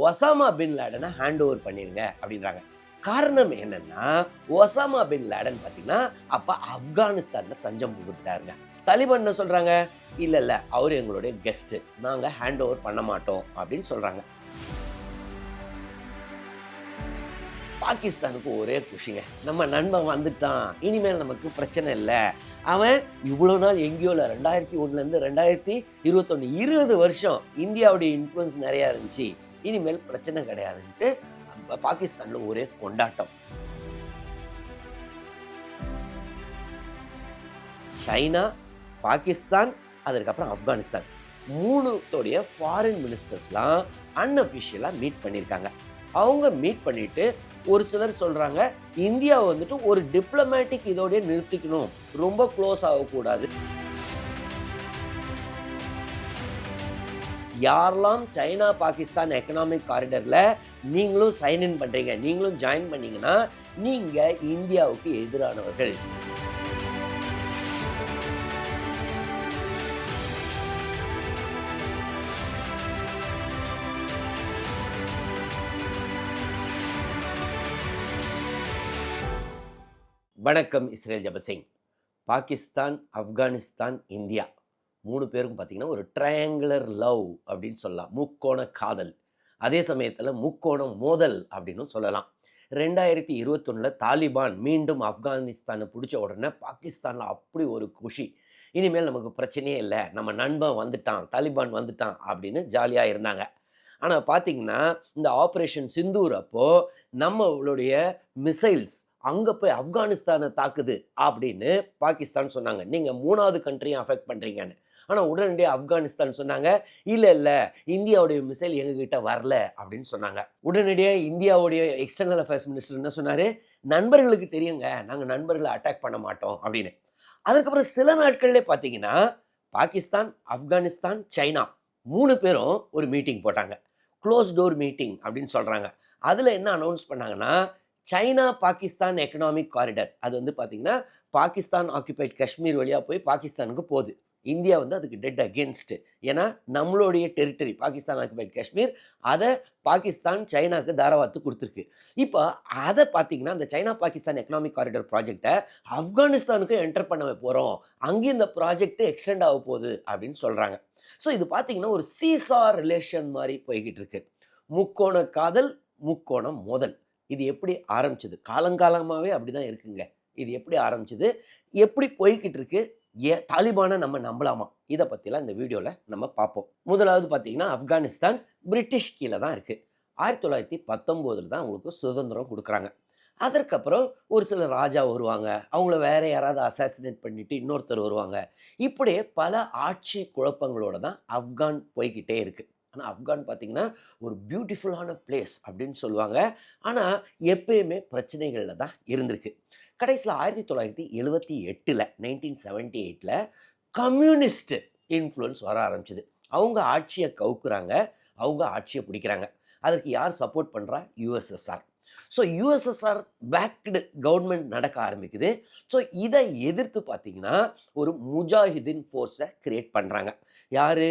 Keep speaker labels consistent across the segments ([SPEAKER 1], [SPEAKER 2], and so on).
[SPEAKER 1] Osama bin லேடனை hand over பண்ணிருங்க அப்படின்றாங்க. காரணம் என்னன்னா, ஒசாமா பின் லேடன் பார்த்தீங்கன்னா அப்ப ஆப்கானிஸ்தான்ல தஞ்சம் புகுந்துட்டாருங்க. தாலிபான் என்ன சொல்றாங்க, இல்ல இல்ல அவரு எங்களுடைய கெஸ்ட், நாங்க ஹேண்ட் ஓவர் பண்ண மாட்டோம் அப்படின்னு சொல்றாங்க. பாகிஸ்தானுக்கு ஒரே குஷிங்க, நம்ம நண்பன் வந்துட்டான், இனிமேல் நமக்கு பிரச்சனை இல்லை. அவன் இவ்வளவு நாள் எங்கேயோ இல்லை, 2001 2021 20 வருஷம் இந்தியாவுடைய இன்ஃப்ளூயன்ஸ் நிறைய இருந்துச்சு, இனிமேல் பிரச்சனை கிடையாதுன்ட்டு பாகிஸ்தான்ல ஒரே கொண்டாட்டம். சைனா, பாகிஸ்தான், அதற்கப்புறம் ஆப்கானிஸ்தான் 3 ஃபாரின் மினிஸ்டர்ஸ்லாம் அன்அஃபிஷியலா மீட் பண்ணியிருக்காங்க. அவங்க மீட் பண்ணிட்டு ஒரு சிலர் சொல்றாங்க, இந்தியாவை வந்துட்டு ஒரு டிப்ளமேட்டிக் இதோடய நிறுத்திக்கணும், ரொம்ப க்ளோஸ் ஆகக்கூடாது. யாரெல்லாம் சைனா பாகிஸ்தான் எக்கனாமிக் காரிடர்ல நீங்களும் சைன் இன் பண்றீங்க, நீங்களும் ஜாயின் பண்ணீங்கன்னா நீங்க இந்தியாவுக்கு எதிரானவர்கள். வணக்கம். இஸ்ரேல் ஜபசிங். பாகிஸ்தான், ஆப்கானிஸ்தான், இந்தியா 3 பேருக்கும் பார்த்தீங்கன்னா ஒரு ட்ரையாங்குலர் லவ் அப்படின்னு சொல்லலாம், முக்கோண காதல். அதே சமயத்தில் முக்கோண மோதல் அப்படின்னு சொல்லலாம். 2021 தாலிபான் மீண்டும் ஆப்கானிஸ்தானை பிடிச்ச உடனே பாகிஸ்தானில் அப்படி ஒரு குஷி, இனிமேல் நமக்கு பிரச்சனையே இல்லை, நம்ம நண்பன் வந்துட்டான், தாலிபான் வந்துட்டான் அப்படின்னு ஜாலியாக இருந்தாங்க. ஆனால் பார்த்தீங்கன்னா இந்த ஆப்ரேஷன் சிந்தூர் அப்போது நம்மளுடைய மிசைல்ஸ் அங்கே போய் ஆப்கானிஸ்தானை தாக்குது அப்படின்னு பாகிஸ்தான் சொன்னாங்க, நீங்கள் 3வது கண்ட்ரியும் அஃபெக்ட் பண்ணுறீங்கன்னு. ஆனால் உடனடியாக ஆப்கானிஸ்தான் சொன்னாங்க, இல்லை இல்லை இந்தியாவுடைய மிசைல் எங்ககிட்ட வரல அப்படின்னு சொன்னாங்க. உடனடியாக இந்தியாவுடைய எக்ஸ்டர்னல் அஃபேர்ஸ் மினிஸ்டர் என்ன சொன்னார், நண்பர்களுக்கு தெரியுங்க, நாங்கள் நண்பர்களை அட்டாக் பண்ண மாட்டோம் அப்படின்னு. அதுக்கப்புறம் சில நாட்கள்லேயே பார்த்தீங்கன்னா பாகிஸ்தான், ஆப்கானிஸ்தான், சைனா 3 பேரும் ஒரு மீட்டிங் போட்டாங்க, க்ளோஸ் டோர் மீட்டிங் அப்படின்னு சொல்கிறாங்க. அதில் என்ன அனௌன்ஸ் பண்ணாங்கன்னா, சைனா பாகிஸ்தான் எக்கனாமிக் காரிடர், அது வந்து பார்த்தீங்கன்னா பாகிஸ்தான் ஆக்குபைட் காஷ்மீர் வழியாக போய் பாகிஸ்தானுக்கு போகுது. இந்தியா வந்து அதுக்கு டெட் அகேன்ஸ்ட், ஏன்னா நம்மளுடைய டெரிட்டரி பாகிஸ்தான் ஆக்குபைட் காஷ்மீர், அதை பாகிஸ்தான் சைனாக்கு தாராவாத்து கொடுத்துருக்கு. இப்போ அதை பார்த்தீங்கன்னா அந்த சைனா பாகிஸ்தான் எக்கனாமிக் காரிடர் ப்ராஜெக்டை ஆப்கானிஸ்தானுக்கு என்டர் பண்ண போகிறோம், அங்கேயும் இந்த ப்ராஜெக்ட் எக்ஸ்டெண்ட் ஆக போகுது அப்படின்னு சொல்கிறாங்க. ஸோ இது பார்த்தீங்கன்னா ஒரு சீசா ரிலேஷன் மாதிரி போய்கிட்டு இருக்கு. முக்கோண காதல், முக்கோண மோதல். இது எப்படி ஆரம்பிச்சது? காலங்காலமாகவே அப்படி தான் இருக்குங்க. இது எப்படி ஆரம்பிச்சது, எப்படி போய்கிட்டு இருக்கு, தாலிபானை நம்ம நம்பலாமா, இதை பற்றிலாம் இந்த வீடியோவில் நம்ம பார்ப்போம். முதலாவது பார்த்தீங்கன்னா ஆப்கானிஸ்தான் பிரிட்டிஷ் கீழே தான் இருக்குது. 1919 தான் அவங்களுக்கு சுதந்திரம் கொடுக்குறாங்க. அதற்கப்புறம் ஒரு சில ராஜா வருவாங்க, அவங்கள வேற யாராவது அசாசினேட் பண்ணிட்டு இன்னொருத்தர் வருவாங்க. இப்படியே பல ஆட்சி குழப்பங்களோட தான் ஆப்கான் போய்கிட்டே இருக்குது. ஆனால் ஆப்கான் பார்த்தீங்கன்னா ஒரு பியூட்டிஃபுல்லான பிளேஸ் அப்படின்னு சொல்லுவாங்க. ஆனால் எப்பயுமே பிரச்சனைகளில் தான் இருந்திருக்கு. கடைசியில் 1978 1978 கம்யூனிஸ்ட் இன்ஃப்ளூயன்ஸ் வர ஆரம்பிச்சுது. அவங்க ஆட்சியை கவுக்குறாங்க, அவங்க ஆட்சியை பிடிக்கிறாங்க. அதற்கு யார் சப்போர்ட் பண்ணுறா? USSR. So USSR backed government நடக்க ஆரம்பிக்குது. ஸோ இதை எதிர்த்து பார்த்தீங்கன்னா ஒரு முஜாஹிதீன் ஃபோர்ஸை கிரியேட் பண்ணுறாங்க. யார்?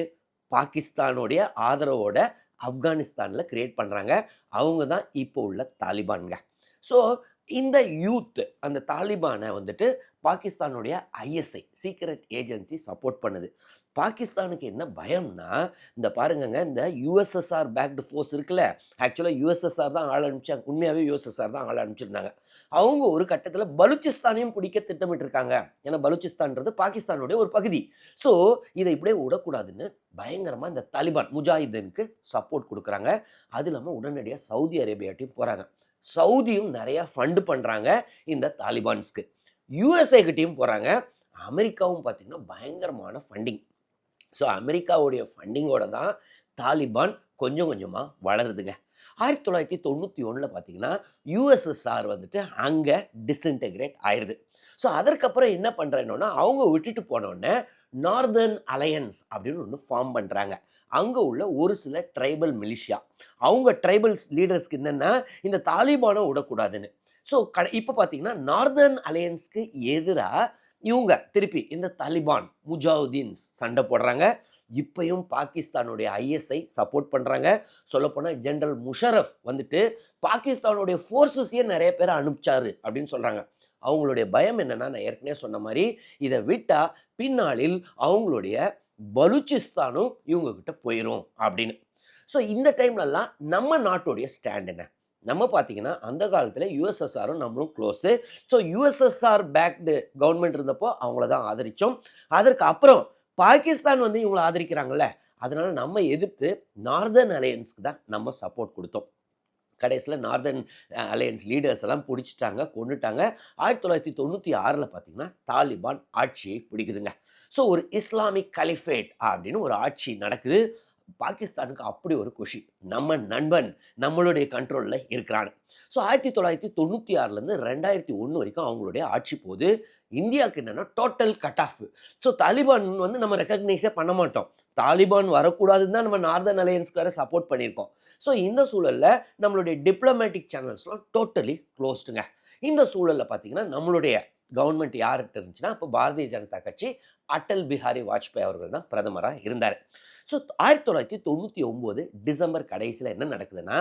[SPEAKER 1] பாகிஸ்தானுடைய ஆதரவோட ஆப்கானிஸ்தானில் கிரியேட் பண்ணுறாங்க. அவங்க தான் இப்போ உள்ள தாலிபான்ங்க. ஸோ இந்த யூத் அந்த தாலிபானை வந்துட்டு பாகிஸ்தானுடைய ஐஎஸ்ஐ சீக்ரெட் ஏஜென்சி சப்போர்ட் பண்ணுது. பாகிஸ்தானுக்கு என்ன பயம்னா, இந்த பாருங்கங்க, இந்த யுஎஸ்எஸ்ஆர் பேக்டு ஃபோர்ஸ் இருக்குல்ல, ஆக்சுவலாக யுஎஸ்எஸ்ஆர் தான் ஆள் அனுப்பிச்சாங்க, உண்மையாகவே யுஎஸ்எஸ்ஆர் தான் ஆள் அனுப்பிச்சிருந்தாங்க. அவங்க ஒரு கட்டத்தில் பலூச்சிஸ்தானையும் பிடிக்க திட்டமிட்டிருக்காங்க. ஏன்னா பலூச்சிஸ்தான்றது பாகிஸ்தானுடைய ஒரு பகுதி. ஸோ இதை இப்படியே விடக்கூடாதுன்னு பயங்கரமாக இந்த தாலிபான் முஜாஹிதீனுக்கு சப்போர்ட் கொடுக்குறாங்க. அது இல்லாமல் உடனடியாக சவுதி அரேபியாட்டையும் போகிறாங்க. சவுதியும் நிறையா ஃபண்டு பண்ணுறாங்க இந்த தாலிபான்ஸ்க்கு. யுஎஸ்ஏ கிட்டையும் போகிறாங்க. அமெரிக்காவும் பார்த்திங்கன்னா பயங்கரமான ஃபண்டிங். ஸோ அமெரிக்காவுடைய ஃபண்டிங்கோட தான் தாலிபான் கொஞ்சம் கொஞ்சமாக வளருதுங்க. 1991 பார்த்தீங்கன்னா யுஎஸ்எஸ்ஆர் வந்துட்டு அங்கே டிஸ்இன்டெகிரேட் ஆயிடுது. ஸோ அதற்கப்புறம் என்ன பண்ணுறேன்னா, அவங்க விட்டுட்டு போனோடனே நார்தர்ன் அலையன்ஸ் அப்படின்னு ஒன்று ஃபார்ம் பண்ணுறாங்க. அங்கே உள்ள ஒரு சில ட்ரைபல் மிலிஷியா, அவங்க ட்ரைபல்ஸ் லீடர்ஸ்க்கு என்னென்னா இந்த தாலிபானை விடக்கூடாதுன்னு. ஸோ இப்போ பார்த்தீங்கன்னா நார்தர்ன் அலையன்ஸ்க்கு எதிராக இவங்க திருப்பி இந்த தாலிபான் முஜாஹிதீன்ஸ் சண்டை போடுறாங்க. இப்பயும் பாகிஸ்தானுடைய ஐஎஸ்ஐ சப்போர்ட் பண்ணுறாங்க. சொல்லப்போனால் ஜெனரல் முஷரஃப் வந்துட்டு பாகிஸ்தானுடைய ஃபோர்ஸஸையே நிறைய பேரை அனுப்பிச்சாரு அப்படின்னு சொல்கிறாங்க. அவங்களுடைய பயம் என்னன்னா, நான் ஏற்கனவே சொன்ன மாதிரி இதை விட்டால் பின்னாளில் அவங்களுடைய பலூச்சிஸ்தானும் இவங்க கிட்ட போயிடும் அப்படின்னு. ஸோ இந்த டைம்லலாம் நம்ம நாட்டுடைய ஸ்டாண்ட் என்ன? நம்ம பார்த்தீங்கன்னா அந்த காலத்தில் யுஎஸ்எஸ்ஆரும் நம்மளும் close. So USSR backed government இருந்தப்போ அவங்கள தான் ஆதரித்தோம். அதற்கு அப்புறம் பாகிஸ்தான் வந்து இவங்களை ஆதரிக்கிறாங்கல்ல, அதனால் நம்ம எதிர்த்து நார்தர்ன் அலையன்ஸ்க்கு தான் நம்ம சப்போர்ட் கொடுத்தோம். கடைசியில் நார்தர்ன் அலையன்ஸ் லீடர்ஸ் எல்லாம் பிடிச்சிட்டாங்க, கொண்டுட்டாங்க. 1996 பார்த்தீங்கன்னா தாலிபான் ஆட்சியை பிடிக்குதுங்க. ஸோ ஒரு இஸ்லாமிக் கலிஃபேட் அப்படின்னு ஒரு ஆட்சி நடக்குது. பாகிஸ்தானுக்கு அப்படி ஒரு குஷி, நம்ம நண்பன் நம்மளுடைய கண்ட்ரோலில் இருக்கிறான். ஸோ 1996 2001 வரைக்கும் அவங்களுடைய ஆட்சி போகுது. இந்தியாவுக்கு என்னென்னா total cut off. So Taliban வந்து நம்ம ரெக்கக்னைஸே பண்ண மாட்டோம். தாலிபான் வரக்கூடாதுன்னு தான் நம்ம நார்தர்ன் அலையன்ஸ்க்கு வேறு சப்போர்ட் பண்ணியிருக்கோம். ஸோ இந்த சூழலில் நம்மளுடைய டிப்ளமேட்டிக் சேனல்ஸ்லாம் டோட்டலி க்ளோஸ்டுங்க. இந்த சூழலில் பார்த்தீங்கன்னா நம்மளுடைய கவர்மெண்ட் யார்கிட்ட இருந்துச்சுன்னா, இப்போ பாரதிய ஜனதா கட்சி அடல் பிஹாரி வாஜ்பாய் அவர்கள் தான் பிரதமராக இருந்தார். ஸோ 1999 டிசம்பர் கடைசியில் என்ன நடக்குதுன்னா,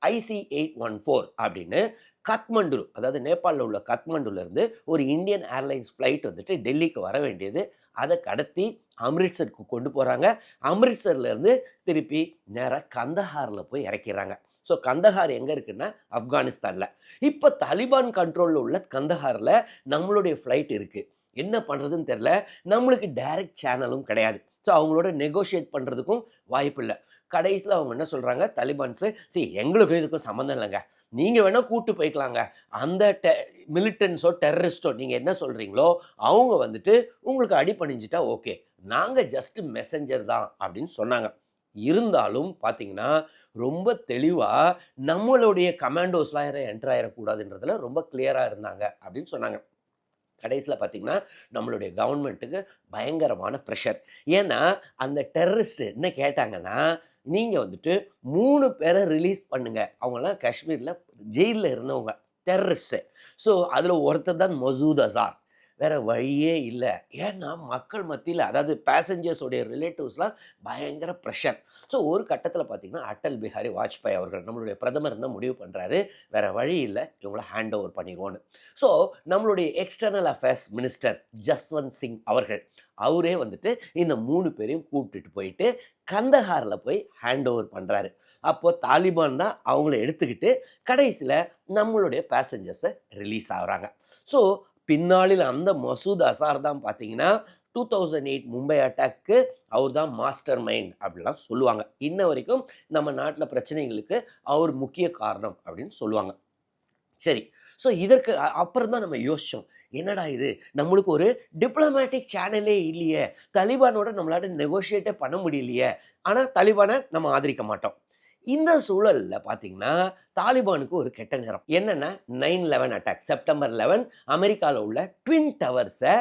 [SPEAKER 1] IC-814 அப்படின்னு கத்மண்டு, அதாவது நேபாளில் உள்ள கத்மண்டுலேருந்து ஒரு இந்தியன் ஏர்லைன்ஸ் ஃப்ளைட் வந்துட்டு டெல்லிக்கு வர வேண்டியது. அதை கடத்தி அம்ரிட்சருக்கு கொண்டு போகிறாங்க. அம்ரிட்சர்லேருந்து திருப்பி நேராக கந்தஹாரில் போய் இறக்கிறாங்க. ஸோ கந்தஹார் எங்கே இருக்குன்னா ஆப்கானிஸ்தானில். இப்போ தாலிபான் கண்ட்ரோலில் உள்ள கந்தஹாரில் நம்மளுடைய ஃப்ளைட் இருக்குது. என்ன பண்ணுறதுன்னு தெரில. நம்மளுக்கு டைரக்ட் சேனலும் கிடையாது. ஸோ அவங்களோட நெகோஷியேட் பண்ணுறதுக்கும் வாய்ப்பு இல்லை. கடைசியில் அவங்க என்ன சொல்கிறாங்க, தாலிபான்ஸு, எங்களுக்கும் இதுக்கும் சம்மந்தம் இல்லைங்க, நீங்கள் வேணால் கூட்டு போய்க்கலாங்க, அந்த மிலிட்டன்ஸோ டெரரிஸ்ட்டோ நீங்கள் என்ன சொல்கிறீங்களோ அவங்க வந்துட்டு உங்களுக்கு அடிபணிஞ்சிட்டா ஓகே, நாங்கள் ஜஸ்ட்டு மெசஞ்சர் தான் அப்படின்னு சொன்னாங்க. இருந்தாலும் பார்த்தீங்கன்னா ரொம்ப தெளிவாக நம்மளுடைய கமாண்டோஸ்லாம் யாரும் என்டர் ஆகிடக்கூடாதுன்றதுல ரொம்ப கிளியராக இருந்தாங்க அப்படின்னு சொன்னாங்க. கடைசியில் பார்த்திங்கன்னா நம்மளுடைய கவர்மெண்ட்டுக்கு பயங்கரமான ப்ரெஷர். ஏன்னா அந்த டெரரிஸ்ட்டு என்ன கேட்டாங்கன்னா, நீங்கள் வந்துட்டு 3 பேரை ரிலீஸ் பண்ணுங்கள். அவங்களாம் காஷ்மீரில் ஜெயிலில் இருந்தவங்க டெரரிஸ்ட்டு. ஸோ அதில் ஒருத்தர் தான் மசூத் அசார். வேறு வழியே இல்லை. ஏன்னா மக்கள் மத்தியில், அதாவது பேசஞ்சர்ஸோடைய ரிலேட்டிவ்ஸ்லாம் பயங்கர ப்ரெஷர். ஸோ ஒரு கட்டத்தில் பார்த்திங்கன்னா அடல் பிஹாரி வாஜ்பாய் அவர்கள் நம்மளுடைய பிரதமர் என்ன முடிவு பண்ணுறாரு, வேறு வழி இல்லை, இவங்களை ஹேண்ட் ஓவர் பண்ணிடுவோன்னு. ஸோ நம்மளுடைய external affairs minister Jaswant Singh அவர்கள், அவரே வந்துட்டு இந்த 3 பேரையும் கூப்பிட்டுட்டு போயிட்டு கந்தஹாரில் போய் ஹேண்ட் ஓவர் பண்ணுறாரு. அப்போது தாலிபான் தான் அவங்கள எடுத்துக்கிட்டு கடைசியில் நம்மளுடைய பேசஞ்சர்ஸை ரிலீஸ் ஆகுறாங்க. ஸோ பின்னாளில் அந்த மசூத் அசார் தான் பார்த்தீங்கன்னா 2008 மும்பை அட்டாக்கு அவர் தான் மாஸ்டர் மைண்ட் அப்படிலாம் சொல்லுவாங்க. இன்ன வரைக்கும் நம்ம நாட்டில் பிரச்சனைகளுக்கு அவர் முக்கிய காரணம் அப்படின்னு சொல்லுவாங்க. சரி, ஸோ இதற்கு அப்புறம் தான் நம்ம யோசித்தோம், என்னடா இது, நம்மளுக்கு ஒரு டிப்ளமேட்டிக் சேனலே இல்லையே, தாலிபானோட நம்மளால நெகோஷியேட்டே பண்ண முடியலையே, ஆனால் தாலிபானை நம்ம ஆதரிக்க மாட்டோம். இந்த சூழலில் பார்த்தீங்கன்னா தாலிபானுக்கு ஒரு கெட்ட நேரம். என்னென்னா 9/11 அட்டாக், செப்டம்பர் 11 அமெரிக்காவில் உள்ள ட்வின் டவர்ஸை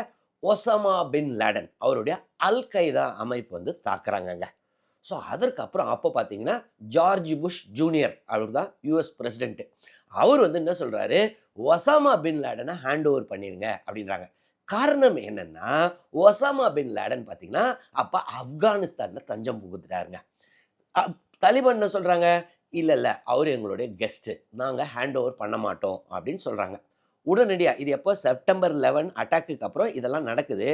[SPEAKER 1] ஒசாமா பின் லேடன் அவருடைய அல் கைதா அமைப்பு வந்து தாக்குறாங்கங்க. ஸோ அதற்கப்புறம் அப்போ பார்த்தீங்கன்னா ஜார்ஜ் புஷ் ஜூனியர், அவர் தான் யூஎஸ் பிரசிடென்ட்டு, அவர் வந்து என்ன சொல்கிறாரு, ஒசாமா பின் லேடனை ஹேண்ட் ஓவர் பண்ணிடுங்க அப்படின்றாங்க. காரணம் என்னென்னா, ஒசாமா பின் லேடன் பார்த்தீங்கன்னா அப்போ ஆப்கானிஸ்தானில் தஞ்சம் புகுத்துட்டாருங்க. தாலிபான் என்ன சொல்கிறாங்க, இல்லை அவர் எங்களுடைய கெஸ்ட்டு, நாங்கள் ஹேண்ட் ஓவர் பண்ண மாட்டோம் அப்படின்னு சொல்கிறாங்க. உடனடியாக இது எப்போ, செப்டம்பர் 11 அட்டாக்குக்கு அப்புறம் இதெல்லாம் நடக்குது.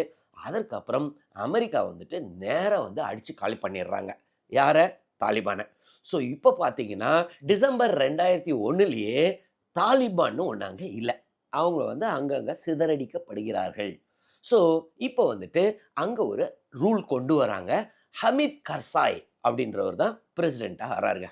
[SPEAKER 1] அதற்கப்புறம் அமெரிக்கா வந்துட்டு நேராக வந்து அடித்து காலி பண்ணிடுறாங்க யாரை, தாலிபானை. ஸோ இப்போ பார்த்தீங்கன்னா டிசம்பர் 2001 தாலிபான்னு ஒன்று அங்கே இல்லை, அவங்க வந்து அங்கங்கே சிதறடிக்கப்படுகிறார்கள். ஸோ இப்போ வந்துட்டு அங்கே ஒரு ரூல் கொண்டு வராங்க. ஹமீத் கர்சாய் அப்படின்றவர் தான் பிரசிடெண்ட்டாக ஆறாருங்க.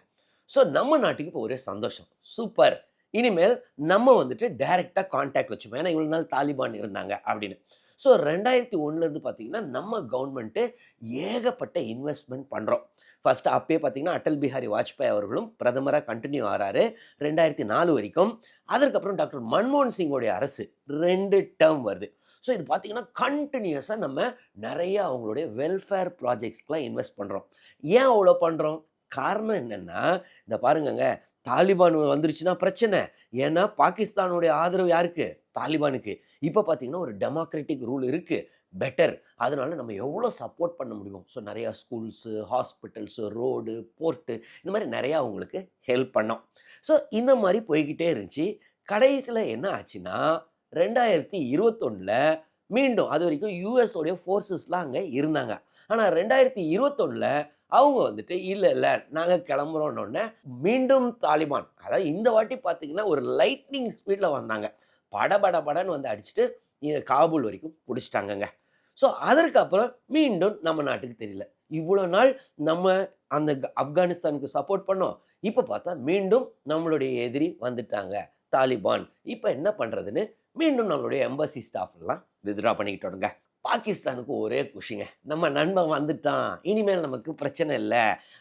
[SPEAKER 1] ஸோ நம்ம நாட்டுக்கு இப்போ ஒரே சந்தோஷம், சூப்பர், இனிமேல் நம்ம வந்துட்டு டைரெக்டாக கான்டாக்ட் வச்சுப்போம், ஏன்னா இவ்வளோ நாள் தாலிபான் இருந்தாங்க அப்படின்னு. ஸோ 2001 பார்த்தீங்கன்னா நம்ம கவர்மெண்ட்டு ஏகப்பட்ட இன்வெஸ்ட்மெண்ட் பண்ணுறோம். ஃபஸ்ட்டு அப்பயே பார்த்தீங்கன்னா அடல் பிஹாரி வாஜ்பாய் அவர்களும் பிரதமராக கண்டினியூ ஆகிறாரு 2004 வரைக்கும். அதற்கப்புறம் டாக்டர் மன்மோகன் சிங்கோடைய அரசு 2 டேர்ம் வருது. ஸோ இது பார்த்தீங்கன்னா கண்டினியூஸாக நம்ம நிறைய அவங்களுடைய வெல்ஃபேர் ப்ராஜெக்ட்ஸ்க்கெலாம் இன்வெஸ்ட் பண்ணுறோம். ஏன் அவ்வளோ பண்ணுறோம், காரணம் என்னென்னா, இந்த பாருங்கங்க, தாலிபான் வந்துருச்சுன்னா பிரச்சனை. ஏன்னா பாகிஸ்தானுடைய ஆதரவு யாருக்கு, தாலிபானுக்கு. இப்போ பார்த்தீங்கன்னா ஒரு டெமோக்ராட்டிக் ரூல் இருக்குது, பெட்டர். அதனால நம்ம எவ்வளோ சப்போர்ட் பண்ண முடியும். ஸோ நிறையா ஸ்கூல்ஸு, ஹாஸ்பிட்டல்ஸு, ரோடு, போர்ட்டு இந்த மாதிரி நிறையா அவங்களுக்கு ஹெல்ப் பண்ணோம். ஸோ இந்த மாதிரி போய்க்கிட்டே இருந்துச்சு. கடைசியில என்ன ஆச்சுன்னா, 2021ல மீண்டும் அதுவரைக்கும் யுஎஸ் உடைய ஃபோர்ஸஸ்லாம் அங்க இருந்தாங்க. ஆனா 2021ல அவங்க வந்துட்டு இல்ல, இல்ல நாங்க கிளம்புறோம்னோனே மீண்டும் தாலிபான் அதாவது இந்த வாட்டி பார்த்தீங்கன்னா, ஒரு லைட்னிங் ஸ்பீட்ல வந்தாங்க. படபடன்னு வந்து அடிச்சுட்டு காபூல் வரைக்கும் புடிச்சுட்டாங்கங்க. ஸோ அதற்கு அப்புறம் மீண்டும் நம்ம நாட்டுக்கு தெரியல. இவ்வளோ நாள் நம்ம அந்த ஆப்கானிஸ்தானுக்கு சப்போர்ட் பண்ணோம். இப்ப பார்த்தா மீண்டும் நம்மளுடைய எதிரி வந்துட்டாங்க. தாலிபான். இப்ப என்ன பண்றதுன்னு மீண்டும் நம்மளுடைய எம்பசி ஸ்டாஃப் எல்லாம் வித்ட்ரா பண்ணிக்கிட்டோங்க. பாகிஸ்தானுக்கு ஒரே குஷிங்க. நம்ம நண்பன் வந்துட்டான். இனிமேல் நமக்கு பிரச்சனை இல்ல.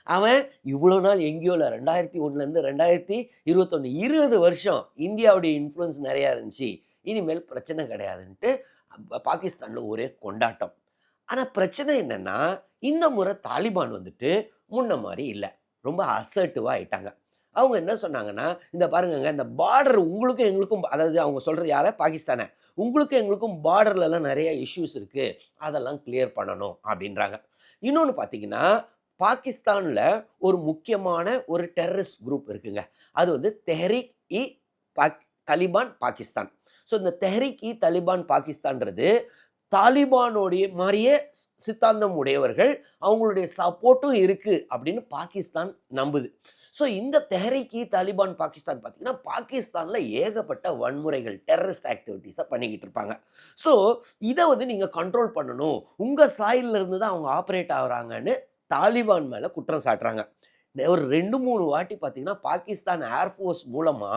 [SPEAKER 1] அவன் இவ்வளோ நாள் எங்கேயோ இல்ல 2001லேருந்து 2021 20 வருஷம் இந்தியாவுடைய இன்ஃப்ளூயன்ஸ் நெறையா இருந்துச்சு. இனிமேல் பிரச்சனை கிடையாதுன்ட்டு பாகிஸ்தான்ல ஒரே கொண்டாட்டம். ஆனா பிரச்சனை என்னன்னா, இந்த முறை தாலிபான் வந்துட்டு முன்ன மாரி இல்ல. ரொம்ப அசர்ட்டிவா ஆயிட்டாங்க. அவங்க என்ன சொன்னாங்கன்னா, இந்த பாருங்கங்க இந்த பார்டர் உங்களுக்கும் எங்களுக்கும் அதாவது அவங்க சொல்றது யார? பாகிஸ்தான. உங்களுக்கும் எங்களுக்கும் பார்டர்லலாம் நெறைய இஷ்யூஸ் இருக்கு. அதெல்லாம் கிளியர் பண்ணணும் அப்படின்றாங்க. இன்னொன்னு பார்த்தீங்கன்னா, பாகிஸ்தான்ல ஒரு முக்கியமான ஒரு டெரரிஸ்ட் குரூப் இருக்குங்க. அது வந்து தெஹ்ரீக் இ பாக் தலிபான் பாகிஸ்தான். ஸோ இந்த தெஹ்ரீக் இ தலிபான் பாகிஸ்தான்றது தாலிபானோடைய மாரியே சித்தாந்தம் உடையவர்கள். அவங்களுடைய சப்போர்ட்டும் இருக்கு அப்படின்னு பாகிஸ்தான் நம்புது. ஸோ இந்த தெஹ்ரீக் இ தாலிபான் பாகிஸ்தான் பார்த்தீங்கன்னா, பாகிஸ்தான்ல ஏகப்பட்ட வன்முறைகள், டெரரிஸ்ட் ஆக்டிவிட்டீஸ பண்ணிக்கிட்டு இருப்பாங்க. ஸோ இத வந்து நீங்க கண்ட்ரோல் பண்ணணும். உங்க சாயில்ல இருந்து தான் அவங்க ஆப்பரேட் ஆகுறாங்கன்னு தாலிபான் மேல குற்றம் சாட்டுறாங்க. ஒரு 2, 3 வாட்டி பார்த்தீங்கன்னா, பாகிஸ்தான் ஏர்ஃபோர்ஸ் மூலமா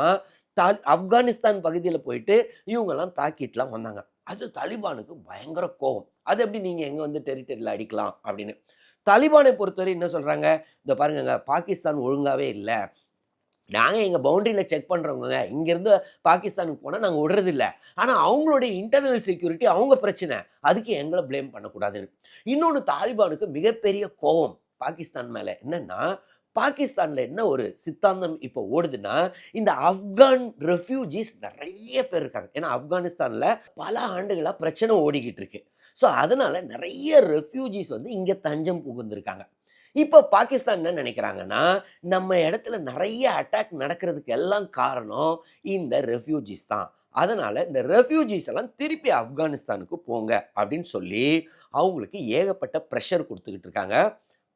[SPEAKER 1] ஆப்கானிஸ்தான் பகுதியில போயிட்டு இவங்கலாம் தாக்கிட்டுலாம் வந்தாங்க. அது தாலிபானுக்கு பயங்கர கோவம். அது எப்படி நீங்க எங்க வந்து டெரிட்டரியில அடிக்கலாம் அப்படின்னு. தாலிபானை பொறுத்தவரை என்ன சொல்றாங்க, இந்த பாருங்கங்க பாகிஸ்தான் ஒழுங்காவே இல்ல. நாங்க எங்க பவுண்டரியில செக் பண்றவங்கங்க. இங்கேருந்து பாகிஸ்தானுக்கு போனா நாங்க விடுறதில்ல. ஆனா அவங்களுடைய இன்டர்னல் செக்யூரிட்டி அவங்க பிரச்சனை. அதுக்கு எங்கள ப்ளேம் பண்ணக்கூடாதுன்னு. இன்னொன்னு தாலிபானுக்கு மிகப்பெரிய கோவம் பாகிஸ்தான் மேல. என்னன்னா, பாகிஸ்தான்ல என்ன ஒரு சித்தாந்தம் இப்போ ஓடுதுன்னா, இந்த ஆப்கான் ரெஃப்யூஜீஸ் நெறைய பேர் இருக்காங்க. ஏன்னா ஆப்கானிஸ்தான்ல பல ஆண்டுகளா பிரச்சனை ஓடிக்கிட்டு இருக்கு. ஸோ அதனால நெறைய ரெஃப்யூஜீஸ் வந்து இங்க தஞ்சம் புகுந்திருக்காங்க. இப்ப பாகிஸ்தான் என்ன நினைக்கிறாங்கன்னா, நம்ம இடத்துல நெறைய அட்டாக் நடக்கிறதுக்கு எல்லாம் காரணம் இந்த ரெஃப்யூஜீஸ் தான். அதனால இந்த ரெஃப்யூஜீஸ் எல்லாம் திருப்பி ஆப்கானிஸ்தானுக்கு போங்க அப்படின்னு சொல்லி, அவங்களுக்கு ஏகப்பட்ட பிரஷர் குடுத்துக்கிட்டு இருக்காங்க.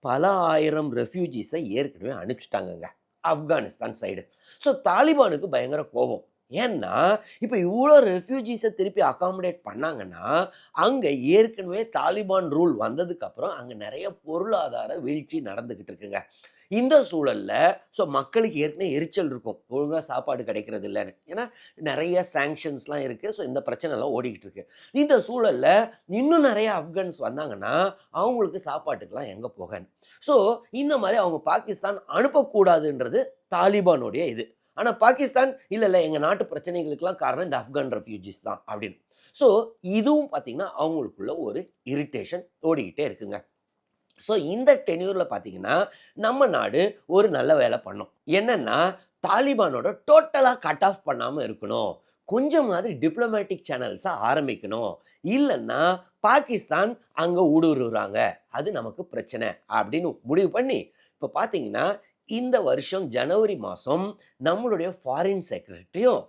[SPEAKER 1] பல 1000 ரெஃப்யூஜீஸ ஏற்கனவே அனுப்பிச்சுட்டாங்கங்க. ஆப்கானிஸ்தான் சைடு. ஸோ தாலிபானுக்கு பயங்கர கோபம். ஏன்னா, இப்ப இவ்ளோ ரெஃப்யூஜீஸ திருப்பி அக்காமடேட் பண்ணாங்கன்னா, அங்க ஏற்கனவே தாலிபான் ரூல் வந்ததுக்கு அப்புறம் அங்க நெறைய பொருளாதார வீழ்ச்சி நடந்துகிட்டு இருக்குங்க. இந்த சூழல்ல மக்களுக்கு ஏற்கனவே எரிச்சல் இருக்கும். ஒழுங்கா சாப்பாடு கிடைக்கிறது இல்லன்னு. ஏன்னா, நெறைய சாங்ஷன்ஸ்லாம் இருக்கு. இந்த பிரச்சனைலாம் ஓடிக்கிட்டு இருக்கு. இந்த சூழல்ல இன்னும் நெறைய ஆப்கான்ஸ் வந்தாங்கன்னா, அவங்களுக்கு சாப்பாட்டுக்குலாம் எங்க போகன்னு. ஸோ இந்த மாரி அவங்க பாகிஸ்தான் அனுப்பக்கூடாதுன்றது தாலிபானுடைய இது. ஆனா பாகிஸ்தான் இல்ல, இல்ல எங்க நாட்டு பிரச்சனைகளுக்கெல்லாம் காரணம் இந்த ஆப்கான் ரெஃப்யூஜீஸ் தான் அப்படின்னு. ஸோ இதுவும் பார்த்தீங்கன்னா, அவங்களுக்குள்ள ஒரு இரிட்டேஷன் ஓடிக்கிட்டே இருக்குங்க. ஸோ இந்த டென்யூர்ல பார்த்தீங்கன்னா, நம்ம நாடு ஒரு நல்ல வேலை பண்ணோம். என்னன்னா, தாலிபானோட டோட்டலா கட் ஆஃப் பண்ணாம இருக்கணும். கொஞ்சமாவது டிப்ளமேட்டிக் சேனல்ஸ ஆரம்பிக்கணும். இல்லன்னா, பாகிஸ்தான் அங்க ஊடுருவுறாங்க. அது நமக்கு பிரச்சனை அப்படின்னு முடிவு பண்ணி, இப்ப பார்த்தீங்கன்னா, இந்த வருஷம் ஜனவரி மாசம் நம்மளுடைய ஃபாரின் செக்ரட்டரியும்,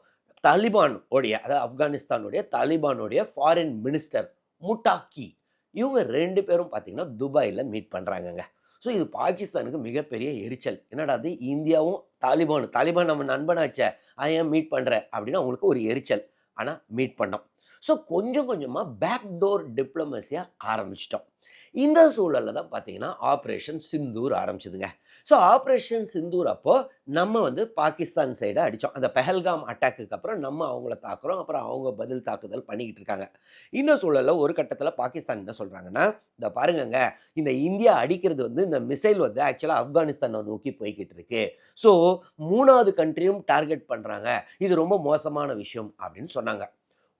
[SPEAKER 1] தாலிபான் உடைய அதாவது ஆப்கானிஸ்தானுடைய தாலிபானுடைய ஃபாரின் மினிஸ்டர் முட்டாக்கி இவங்க 2 பேரும் பார்த்தீங்கன்னா, துபாயில மீட் பண்றாங்கங்க. ஸோ இது பாகிஸ்தானுக்கு மிகப்பெரிய எரிச்சல். என்னடா இது இந்தியாவும் தாலிபான் நம்ம நண்பனாச்சே, அத ஏன் மீட் பண்ற? அப்படின்னு அவங்களுக்கு ஒரு எரிச்சல். ஆனா மீட் பண்ணோம். ஸோ கொஞ்சம் கொஞ்சமா பேக் டோர் டிப்ளோமசியா ஆரம்பிச்சுட்டோம். இந்த சூழல்ல தான் பார்த்தீங்கன்னா, ஆப்பரேஷன் சிந்தூர் ஆரம்பிச்சதுங்க. ஸோ ஆப்பரேஷன் சிந்தூர் அப்போ நம்ம வந்து பாகிஸ்தான் சைட அடிச்சோம். அந்த பெஹல்காம் அட்டாக்குக்கு அப்புறம் நம்ம அவங்கள தாக்குறோம். அப்புறம் அவங்க பதில் தாக்குதல் பண்ணிக்கிட்டு இருக்காங்க. இந்த சூழல்ல ஒரு கட்டத்தில பாகிஸ்தான் என்ன சொல்றாங்கன்னா, "இந்த பாருங்கங்க, இந்த இந்தியா அடிக்கிறது வந்து இந்த மிசைல் வந்து ஆக்சுவலா ஆப்கானிஸ்தான நோக்கி போய்க்கிட்டு இருக்கு. ஸோ 3வது கண்ட்ரியும் டார்கெட் பண்றாங்க. இது ரொம்ப மோசமான விஷயம்." அப்படின்னு சொன்னாங்க.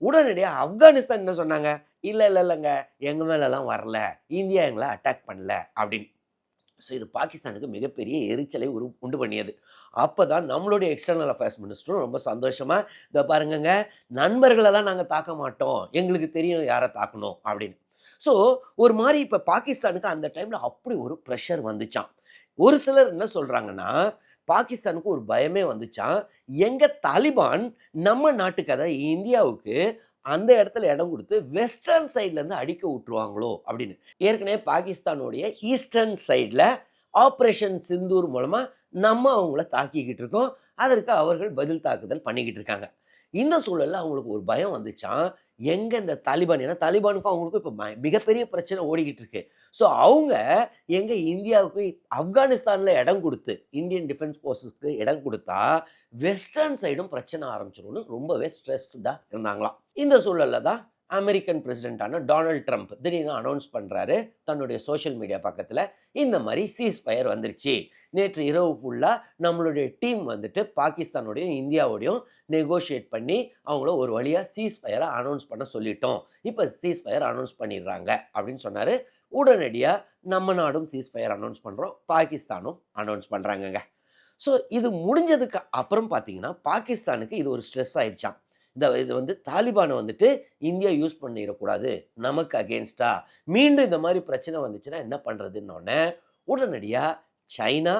[SPEAKER 1] உடனடியா ஆப்கானிஸ்தான் என்ன சொன்னாங்க, "இல்ல, இல்ல, இல்லங்க. எங்க மேலலாம் வரல. இந்தியா எங்கள அட்டாக் பண்ணல." அப்படின்னு. ஸோ இது பாகிஸ்தானுக்கு மிகப்பெரிய எரிச்சலை உண்டு பண்ணியது. அப்பதான் நம்மளுடைய எக்ஸ்டர்னல் அஃபேர்ஸ் மினிஸ்டரும் ரொம்ப சந்தோஷமா, "இதோ பாருங்கங்க, நண்பர்களெல்லாம் நாங்க தாக்க மாட்டோம். எங்களுக்கு தெரியும் யார தாக்கணும்." அப்படின்னு. ஸோ ஒரு மாதிரி இப்போ பாகிஸ்தானுக்கு அந்த டைமில் அப்படி ஒரு ப்ரெஷர் வந்துச்சான். ஒரு சிலர் என்ன சொல்கிறாங்கன்னா, பாகிஸ்தானுக்கு ஒரு பயமே வந்துச்சான். எங்க தாலிபான் நம்ம நாட்டுக்கு, அதாவது இந்தியாவுக்கு அந்த இடத்துல இடம் கொடுத்து வெஸ்டர்ன் சைட்லேருந்து அடிக்க விட்டுருவாங்களோ அப்படின்னு. ஏற்கனவே பாகிஸ்தானுடைய ஈஸ்டர்ன் சைடில் ஆப்ரேஷன் சிந்தூர் மூலமாக நம்ம அவங்கள தாக்கிக்கிட்டு இருக்கோம். அதற்கு அவர்கள் பதில் தாக்குதல் பண்ணிக்கிட்டு இருக்காங்க. இந்த சூழலில் அவங்களுக்கு ஒரு பயம் வந்துச்சான். எங்கே இந்த தாலிபான், ஏன்னா தாலிபானுக்கும் அவங்களுக்கும் இப்போ மிகப்பெரிய பிரச்சனை ஓடிக்கிட்டு இருக்கு. ஸோ அவங்க எங்கே இந்தியாவுக்கு ஆப்கானிஸ்தானில் இடம் கொடுத்து இந்தியன் டிஃபென்ஸ் ஃபோர்ஸஸ்க்கு இடம் கொடுத்தா வெஸ்டர்ன் சைடும் பிரச்சனை ஆரம்பிச்சிடும்னு ரொம்பவே ஸ்ட்ரெஸ்டாக இருந்தாங்களாம். இந்த சூழலில் தான் அமெரிக்கன் பிரசிடென்ட்டான டொனால்ட் ட்ரம்ப் திடீர்னு அனௌன்ஸ் பண்ணுறாரு தன்னுடைய சோஷியல் மீடியா பக்கத்தில், இந்த மாதிரி சீஸ் ஃபயர் வந்துருச்சு. நேற்று இரவு ஃபுல்லாக நம்மளுடைய டீம் வந்துட்டு பாகிஸ்தானோடையும் இந்தியாவோடையும் நெகோஷியேட் பண்ணி அவங்கள ஒரு வழியாக சீஸ் ஃபயரை அனௌன்ஸ் பண்ண சொல்லிட்டோம். இப்போ சீஸ் ஃபயர் அனௌன்ஸ் பண்ணிடுறாங்க அப்படின்னு சொன்னார். உடனடியாக நம்ம நாடும் சீஸ் ஃபயர் அனௌன்ஸ் பண்ணுறோம், பாகிஸ்தானும் அனௌன்ஸ் பண்ணுறாங்கங்க. ஸோ இது முடிஞ்சதுக்கு அப்புறம் பார்த்தீங்கன்னா பாகிஸ்தானுக்கு இது ஒரு ஸ்ட்ரெஸ் ஆயிடுச்சான். இது வந்து தாலிபானை வந்துட்டு இந்தியா யூஸ் பண்ணிடக்கூடாது நமக்கு அகேன்ஸ்டா. மீண்டும் இந்த மாதிரி பிரச்சனை வந்துச்சுன்னா என்ன பண்ணுறதுன்னொன்னே உடனடியாக சைனா,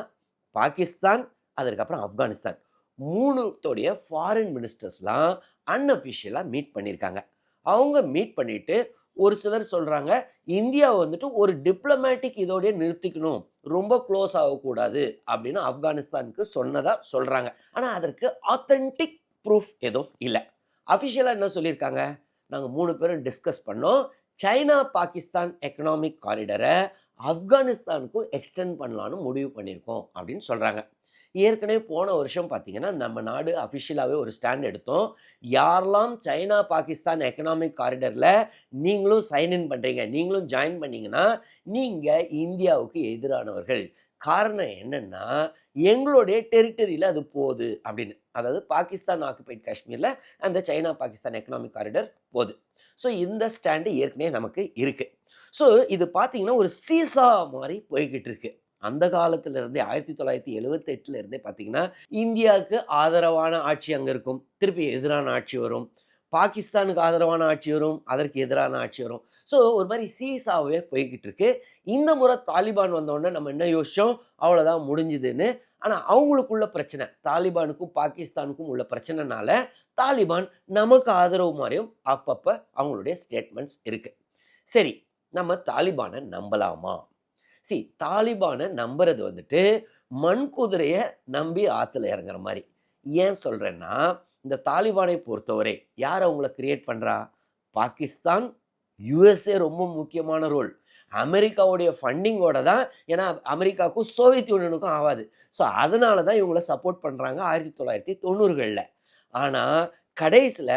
[SPEAKER 1] பாகிஸ்தான், அதற்கப்புறம் ஆப்கானிஸ்தான் 3த்தோடைய ஃபாரின் மினிஸ்டர்ஸ்லாம் அன்அஃபிஷியலாக மீட் பண்ணியிருக்காங்க. அவங்க மீட் பண்ணிவிட்டு ஒரு சிலர் சொல்கிறாங்க, இந்தியாவை வந்துட்டு ஒரு டிப்ளமேட்டிக் இதோடைய நிறுத்திக்கணும், ரொம்ப க்ளோஸ் ஆகக்கூடாது அப்படின்னு ஆப்கானிஸ்தானுக்கு சொன்னதாக சொல்கிறாங்க. ஆனால் அதற்கு ஆத்தென்டிக் ப்ரூஃப் எதுவும் இல்லை. அஃபிஷியலாக என்ன சொல்லியிருக்காங்க, நாங்கள் 3 பேரும் டிஸ்கஸ் பண்ணோம், சைனா பாகிஸ்தான் எக்கனாமிக் காரிடரை ஆப்கானிஸ்தானுக்கும் எக்ஸ்டெண்ட் பண்ணலான்னு முடிவு பண்ணியிருக்கோம் அப்படின்னு சொல்கிறாங்க. ஏற்கனவே போன வருஷம் பார்த்தீங்கன்னா நம்ம நாடு அஃபிஷியலாகவே ஒரு ஸ்டாண்ட் எடுத்தோம். யாரெல்லாம் சைனா பாகிஸ்தான் எக்கனாமிக் காரிடரில் நீங்களும் சைன்இன் பண்ணுறீங்க, நீங்களும் ஜாயின் பண்ணிங்கன்னா நீங்கள் இந்தியாவுக்கு எதிரானவர்கள். காரணம் என்னென்னா எங்களுடைய டெரிட்டரியில் அது போகுது அப்படின்னு. அதாவது பாகிஸ்தான் ஆக்குபைட் காஷ்மீரில் அந்த சைனா பாகிஸ்தான் எக்கனாமிக் காரிடர் போகுது. ஸோ இந்த ஸ்டாண்டு ஏற்கனவே நமக்கு இருக்குது. ஸோ இது பார்த்தீங்கன்னா ஒரு சீசா மாதிரி போய்கிட்டு இருக்கு. அந்த காலத்திலிருந்தே 1978 பார்த்தீங்கன்னா இந்தியாவுக்கு ஆதரவான ஆட்சி அங்கே இருக்கும், திருப்பி எதிரான ஆட்சி வரும். பாகிஸ்தானுக்கு ஆதரவான ஆட்சி வரும், அதற்கு எதிரான ஆட்சி வரும். ஸோ ஒரு மாதிரி சீசாவே போய்கிட்டு இருக்கு. இந்த முறை தாலிபான் வந்தோடனே நம்ம என்ன யோசிச்சோம், அவ்வளோதான் முடிஞ்சுதுன்னு. ஆனால் அவங்களுக்குள்ள பிரச்சனை, தாலிபானுக்கும் பாகிஸ்தானுக்கும் உள்ள பிரச்சனைனால தாலிபான் நமக்கு ஆதரவு மாதிரியும் அப்பப்போ அவங்களுடைய ஸ்டேட்மெண்ட்ஸ் இருக்குது. சரி, நம்ம தாலிபானை நம்பலாமா? தாலிபானை நம்புறது வந்துட்டு மண் குதிரையை நம்பி ஆற்றுல இறங்குற மாதிரி. ஏன் சொல்கிறேன்னா, இந்த தாலிபானை பொறுத்தவரை யார் அவங்கள கிரியேட் பண்ணுறா? பாகிஸ்தான், யுஎஸ்ஏ ரொம்ப முக்கியமான ரோல். அமெரிக்காவுடைய ஃபண்டிங்கோட தான், ஏன்னா அமெரிக்காவுக்கும் சோவியத் யூனியனுக்கும் ஆகாது. ஸோ அதனால தான் இவங்கள சப்போர்ட் பண்ணுறாங்க 1990களில். ஆனால் கடைசியில்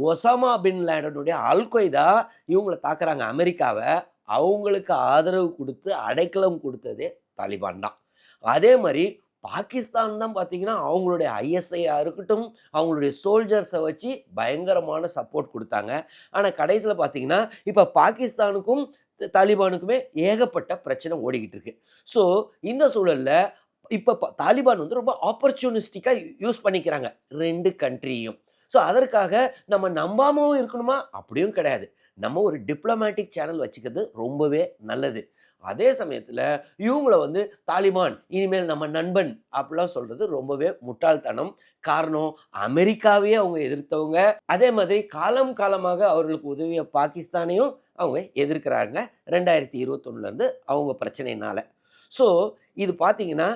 [SPEAKER 1] ஒசாமா பின் லேடனுடைய அல்கொய்தா இவங்களை தாக்குறாங்க அமெரிக்காவை. அவங்களுக்கு ஆதரவு கொடுத்து அடைக்கலம் கொடுத்ததே தாலிபான் தான். அதே மாதிரி பாகிஸ்தான் தான் பார்த்தீங்கன்னா அவங்களுடைய ஐஎஸ்ஐயாக இருக்கட்டும், அவங்களுடைய சோல்ஜர்ஸை வச்சு பயங்கரமான சப்போர்ட் கொடுத்தாங்க. ஆனால் கடைசியில் பார்த்தீங்கன்னா இப்போ பாகிஸ்தானுக்கும் தாலிபானுக்குமே ஏகப்பட்ட பிரச்சனை ஓடிக்கிட்டு இருக்கு. ஸோ இந்த சூழலில் இப்போ தாலிபான் வந்து ரொம்ப ஆப்பர்ச்சுனிஸ்டிக்காக யூஸ் பண்ணிக்கிறாங்க 2 கண்ட்ரியும். ஸோ அதற்காக நம்ம நம்பாமவும் இருக்கணுமா? அப்படியும் கிடையாது. நம்ம ஒரு டிப்ளமேட்டிக் சேனல் வச்சுக்கிறது ரொம்பவே நல்லது. அதே சமயத்தில் இவங்கள வந்து தாலிபான் இனிமேல் நம்ம நண்பன் அப்படிலாம் சொல்கிறது ரொம்பவே முட்டாள்தனம். காரணம், அமெரிக்காவையே அவங்க எதிர்த்தவங்க, அதே மாதிரி காலம் காலமாக அவர்களுக்கு உதவிய பாகிஸ்தானையும் அவங்க எதிர்க்கிறாங்க 2021 அவங்க பிரச்சனையினால. ஸோ இது பார்த்தீங்கன்னா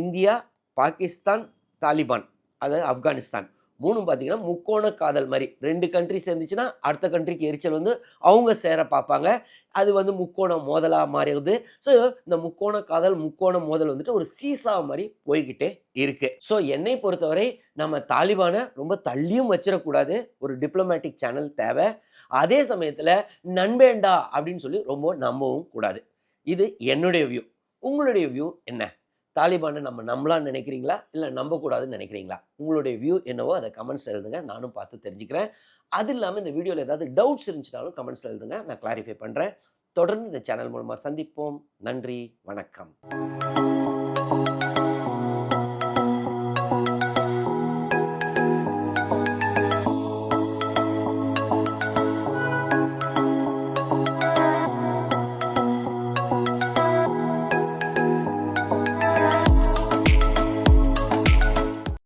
[SPEAKER 1] இந்தியா, பாகிஸ்தான், தாலிபான், அதாவது ஆப்கானிஸ்தான் 3ம் பார்த்தீங்கன்னா முக்கோண காதல் மாதிரி. 2 கண்ட்ரி சேர்ந்துச்சுன்னா அடுத்த கண்ட்ரிக்கு எரிச்சல் வந்து அவங்க சேர பார்ப்பாங்க. அது வந்து முக்கோண மோதலாக மாறிடுது. ஸோ இந்த முக்கோண காதல், முக்கோண மோதல் வந்துட்டு ஒரு சீசா மாதிரி போய்கிட்டே இருக்கு. ஸோ என்னை பொறுத்தவரை நம்ம தாலிபானை ரொம்ப தள்ளியும் வச்சிடக்கூடாது. ஒரு டிப்ளமேட்டிக் சேனல் தேவை. அதே சமயத்தில் நண்பேண்டா அப்படின்னு சொல்லி ரொம்ப நம்பவும் கூடாது. இது என்னுடைய வியூ. உங்களுடைய வியூ என்ன? தாலிபானை நம்ம நம்பலான்னு நினைக்கிறீங்களா, இல்லை நம்பக்கூடாதுன்னு நினைக்கிறீங்களா? உங்களுடைய வியூ என்னவோ அதை கமெண்ட்ஸில் எழுதுங்க, நானும் பார்த்து தெரிஞ்சுக்கிறேன். அது இல்லாமல் இந்த வீடியோவில் ஏதாவது டவுட்ஸ் இருந்துச்சுனாலும் கமெண்ட்ஸில் எழுதுங்க, நான் கிளாரிஃபை பண்ணுறேன். தொடர்ந்து இந்த சேனல் மூலமாக சந்திப்போம். நன்றி, வணக்கம்.